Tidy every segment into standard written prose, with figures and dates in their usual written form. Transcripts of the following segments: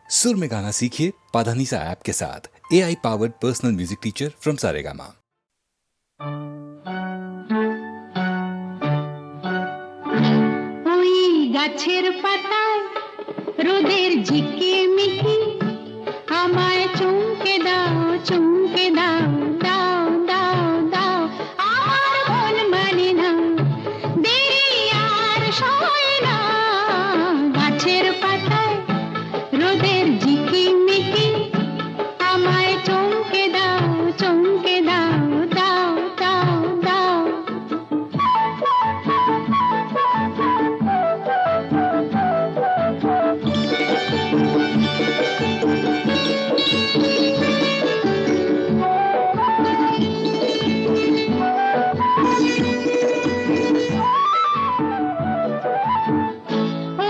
सुर में गाना सीखिए पाधानीसा ऐप के साथ। AI powered personal music teacher from Saregama. ওই গাছের পাতায় রোদের ঝিকিমিকি আমায় চুমকে দাও চুমকে দাও দাও দাও দাও আমার মন মানে না দেরি আর সয় না গাছের পাতায় রোদের ঝিকিমিকি আমায় চুমকে দাও চুমকে দাও দাও দাও দাও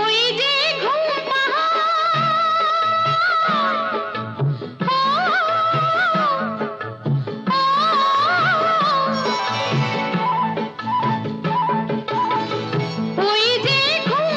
ওই যে ঘুম ওই যে ঘুম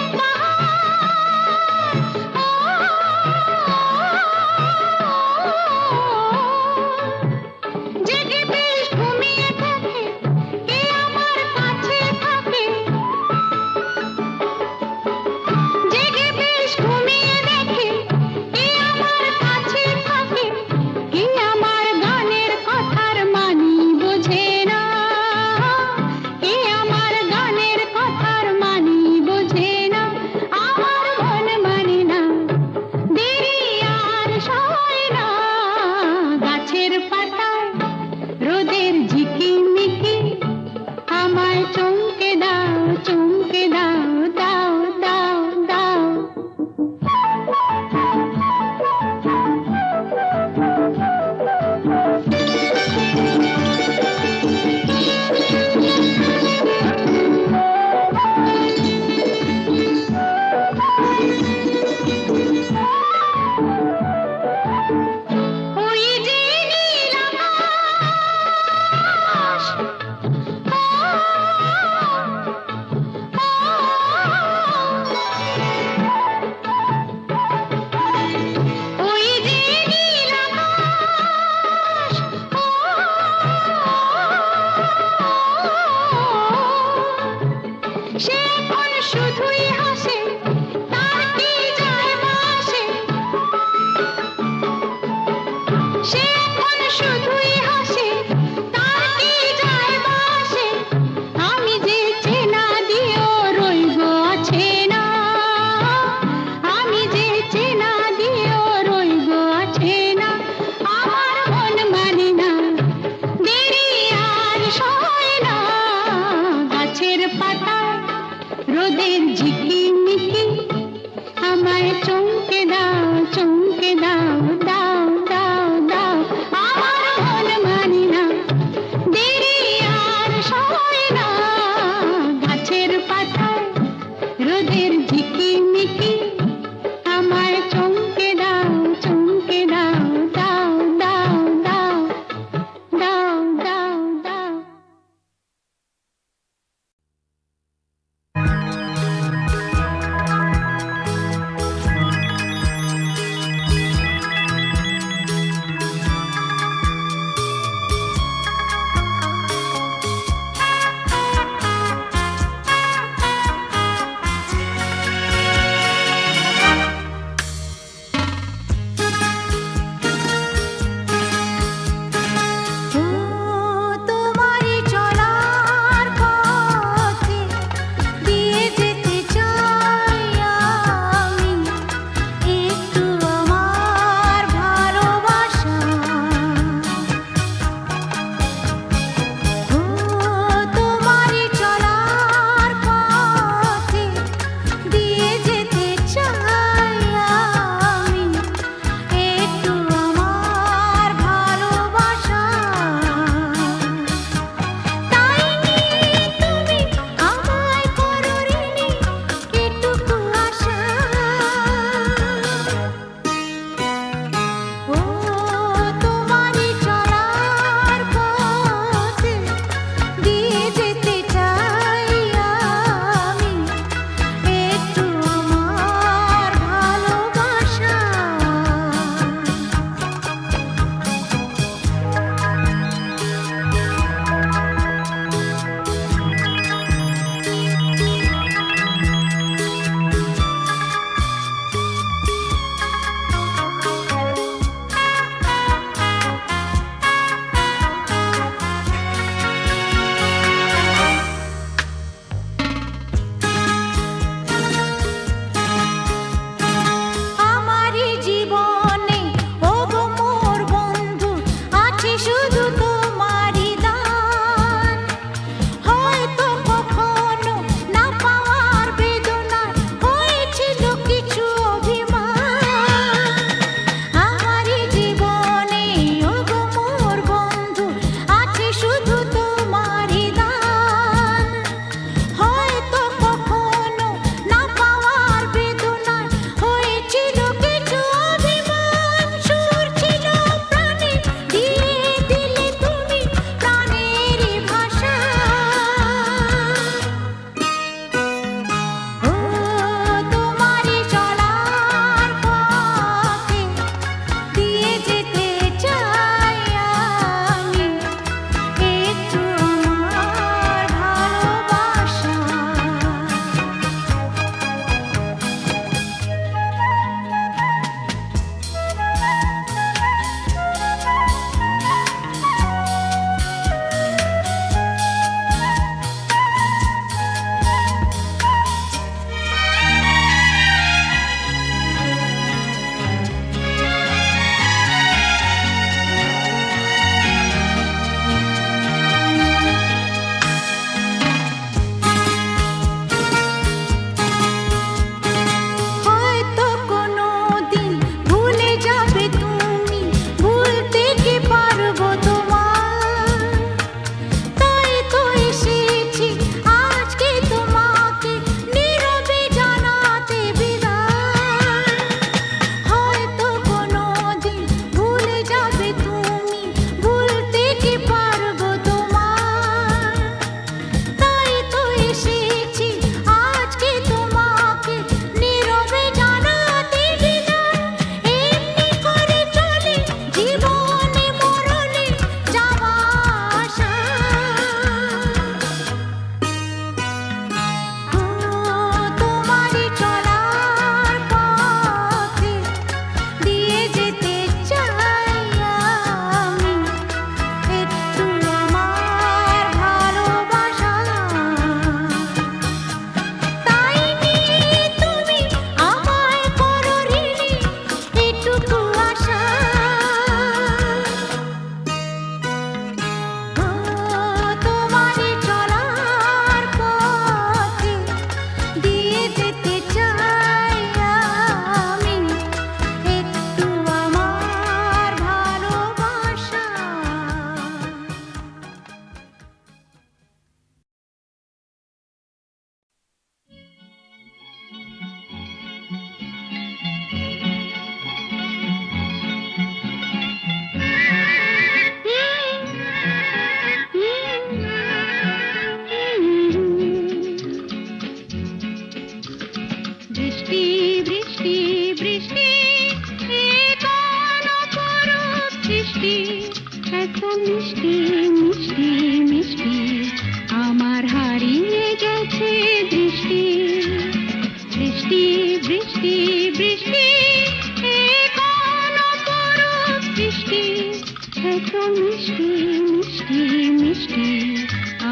এত মিষ্টি মিষ্টি মিষ্টি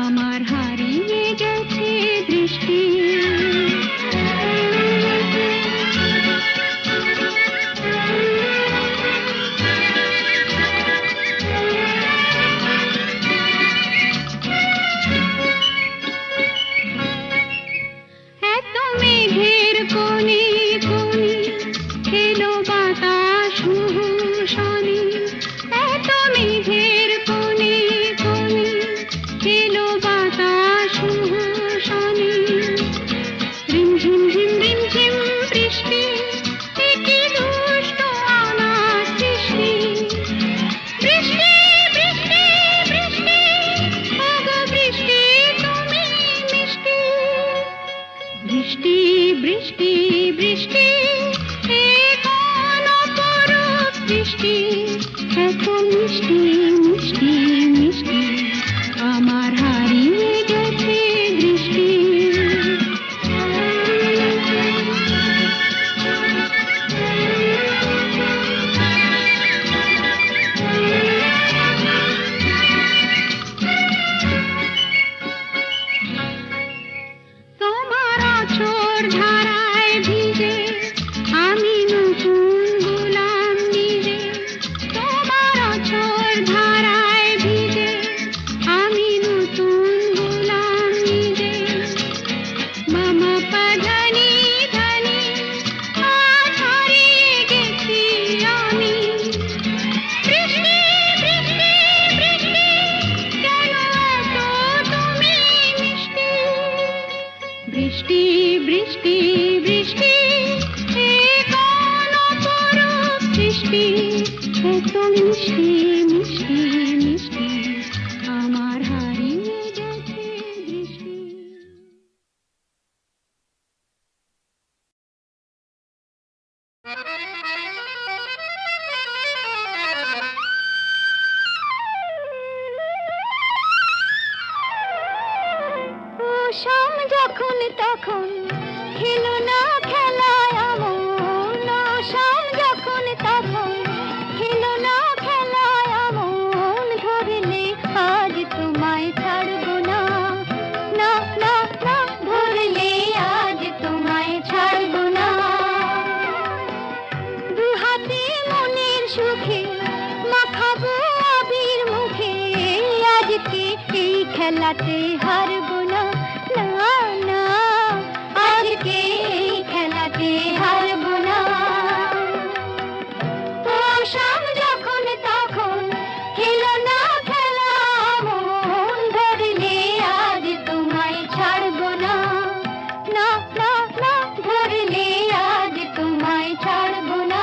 আমার হারিয়ে গেছে দৃষ্টি। এত মেঘের কোণে কোণে এলো বাতাস শনি, এত মেঘের কোণে কোণে এলো বাতাস শনি। রিমঝিম ঝিম রিমঝিম বৃষ্টি, এ কি দুষ্ট আমার সৃষ্টি। বৃষ্টি বৃষ্টি বৃষ্টি ওগো বৃষ্টি তুমি মিষ্টি। বৃষ্টি বৃষ্টি বৃষ্টি এ কোন অপরূপ বৃষ্টি, এত মিষ্টি মিষ্টি মিষ্টি আমার হারিয়ে গেছে দৃষ্টি। তোমার অঝোর ধারায় ভিজে আমি নতুন গোলাম নিজে। তোমার অঝোর ধারায় ভিজে আমি নতুন গোলাম নিজে। মামা পাধানি ধানি আজ হারিয়ে গেছি আমি। বৃষ্টি বৃষ্টি বৃষ্টি কেন এত তুমি মিষ্টি। বৃষ্টি বৃষ্টি বৃষ্টি এ কোন অপরূপ সৃষ্টি, এত মিষ্টি মিষ্টি মিষ্টি আমার হারিয়ে গেছে দৃষ্টি। শাম যখন তখন খেলো না খেলায় আমন। শাম যখন তখন খেলো না খেলায় আমন। ধরলে আজ তোমায় ছাড়বো না, না না না ধরলে আজ তোমায় ছাড়বো না। দুহাতে মনের সুখে মাখাবো আবির মুখে। আজকে এই খেলাতে হারবো না, না না আজকে এই খেলাতে হারবো না। ও শাম যখন তখন খেলো না খেলা মন। ধরলে আজ তোমায় ছাড়বো না, না না না ধরলে আজ তোমায় ছাড়বো না।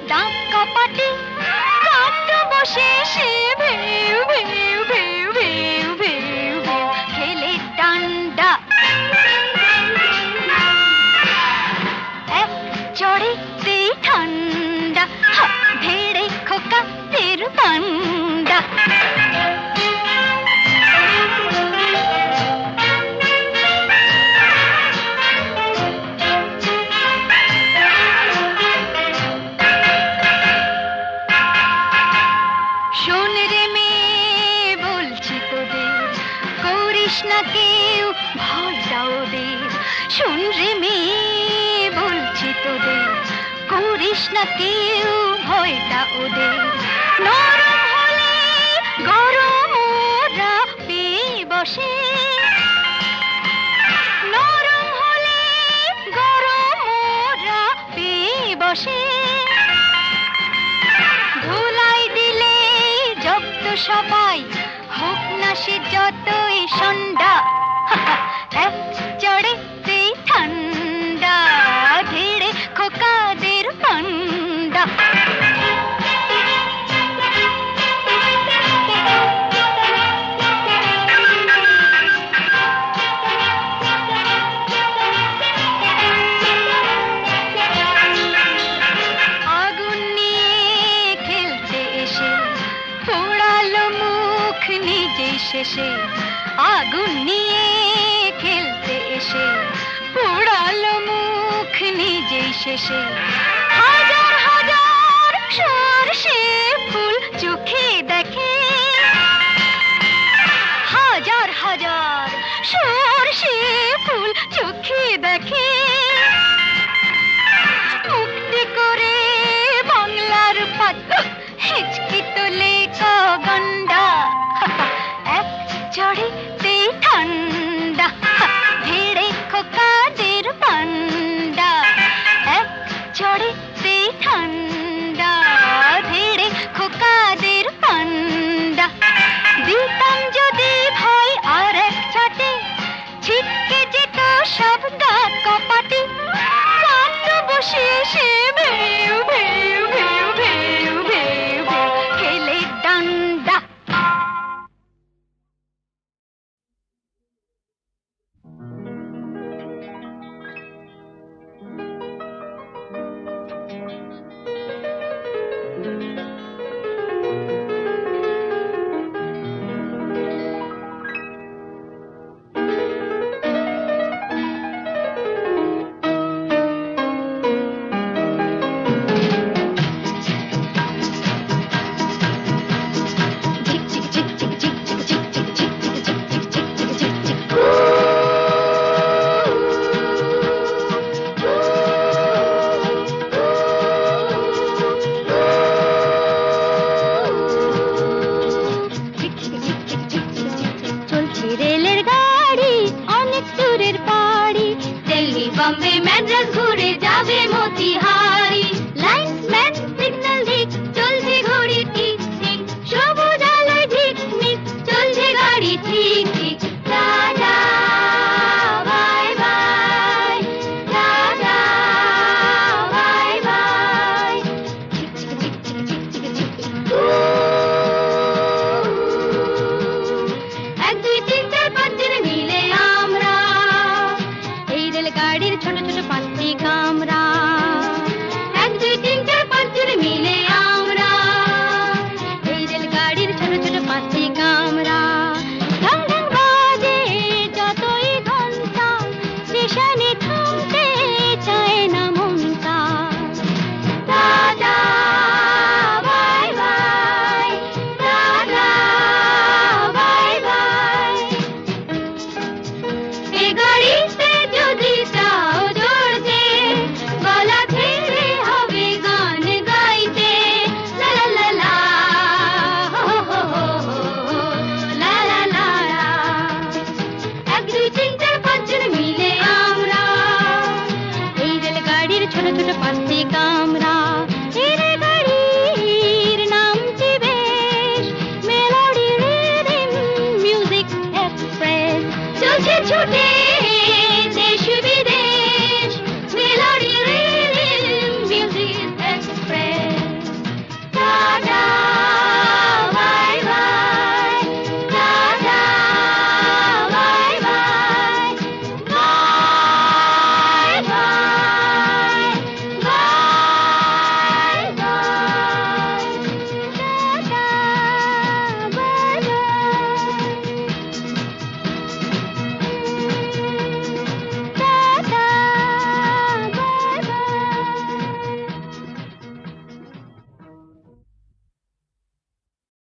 দাঁত কপাটে কাঁদত বসে সে ভেউ ভেউ ভেউ ভেউ ভেউ ভেউ খেলে ডান্ডা এক চড়েতেই ঠান্ডা ভেড়ে খোকাদের পান্ডা শোন রে মেয়ে বলছি তোদের করিস না কেউ ভয়টা ওদের শোন রে মেয়ে বলছি তোদের করিস না কেউ ভয়টা ওদের নরম হলে গরম ওরা পেয়ে বসে নরম হলে গরম ওরা পেয়ে বসে ধুলাই দিলে জব্দ সবাই হোক না সে যতই সন্ধ্যা এক চড়েতেই ঠান্ডা ধীরে খোকাদের পান্ডা আগুন নিয়ে খেলতে এসে পোড়ালো মুখ নিজেই শেষে আগুন নিয়ে খেলতে এসে পোড়ালো মুখ নিজেই শেষে